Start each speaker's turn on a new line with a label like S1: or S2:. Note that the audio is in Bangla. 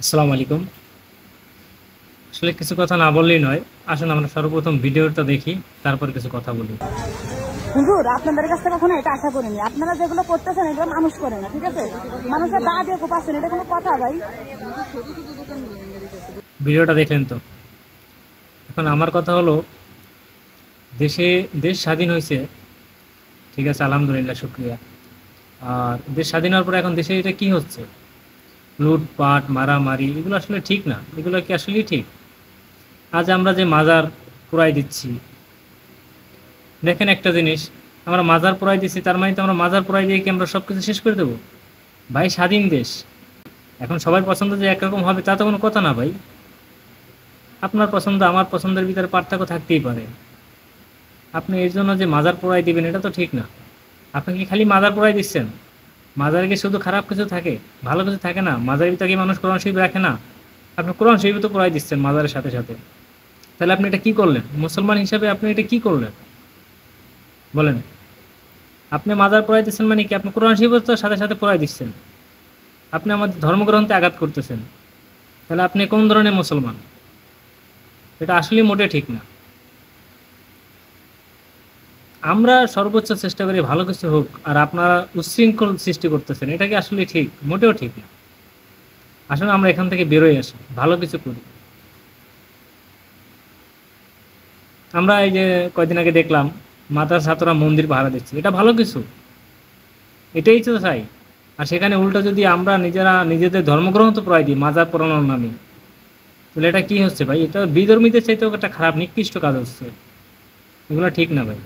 S1: আসসালামু আলাইকুম। আসলে কিছু কথা না বললেই নয়। আসুন আমরা সর্বপ্রথম ভিডিওটা দেখি, তারপর কিছু কথা বলি।
S2: হুজুর, আপনাদের কাছ থেকে কখনো এটা আশা করিনি। আপনারা যেগুলো করতেছেন এগুলো মানুষ করে না, ঠিক আছে? মানুষের দা দিয়ে কোপাচ্ছেন, এটা কোনো কথা ভাই?
S1: ভিডিওটা দেখলেন তো। এখন আমার কথা হলো, দেশ স্বাধীন হয়েছে, ঠিক আছে, আলহামদুলিল্লাহ, শুক্রিয়া। আর দেশ স্বাধীন হওয়ার পরে এখন দেশে এটা কি হচ্ছে? লুটপাট, মারামারি, এগুলো আসলে ঠিক না। এগুলো কি আসলেই ঠিক? আজ আমরা যে মাজার পোড়াই দিচ্ছি, দেখেন একটা জিনিস, আমরা মাজার পোড়াই দিচ্ছি, তার মানে তো আমরা মাজার পোড়াই দিয়ে কি আমরা সব কিছু শেষ করে দেবো? ভাই, স্বাধীন দেশ। এখন সবার পছন্দ যে একরকম হবে তা তো কোনো কথা না ভাই। আপনার পছন্দ আমার পছন্দের ভিতরে পার্থক্য থাকতেই পারে। আপনি এর জন্য যে মাজার পোড়াই দিবেন এটা তো ঠিক না। আপনি কি খালি মাজার পোড়াই দিচ্ছেন? মাজারে কি শুধু খারাপ কিছু থাকে, ভালো কিছু থাকে না? মাজারের ভিতরে কি মানুষ কোরআন শরীফ রাখে না? আপনি কোরআন শরীফ তো পোড়াই দিচ্ছেন মাজারের সাথে সাথে। তাহলে আপনি এটা কি করলেন? মুসলমান হিসাবে আপনি এটা কি করলেন বলেন? আপনি মাজার পোড়াই দিচ্ছেন মানে কি? আপনি কোরআন শরীফ তো সাথে সাথে পোড়াই দিচ্ছেন। আপনি আমাদের ধর্মগ্রন্থে আঘাত করতেছেন। তাহলে আপনি কোন ধরনের মুসলমান? এটা আসলেই মোটে ঠিক না। আমরা সর্বোচ্চ চেষ্টা করি ভালো কিছু হোক, আর আপনারা উচ্ছৃঙ্খল সৃষ্টি করতেছেন, এটা কি আসলে ঠিক? মোটেও ঠিক না। আসলে আমরা এখান থেকে বেরোয় আসি, ভালো কিছু করি। আমরা এই যে কয়দিন আগে দেখলাম মাদ্রাসা ছাত্ররা মন্দির পাহারা দিচ্ছে, এটা ভালো কিছু, এটাই তো চাই। আর সেখানে উল্টো যদি আমরা নিজেরা নিজেদের ধর্মগ্রন্থ পড়াই দিই মাজার পড়ানোর নামে, তাহলে এটা কি হচ্ছে ভাই? এটা বিধর্মীদের চাইতেও একটা খারাপ নিকৃষ্ট কাজ হচ্ছে। এগুলো ঠিক না ভাই।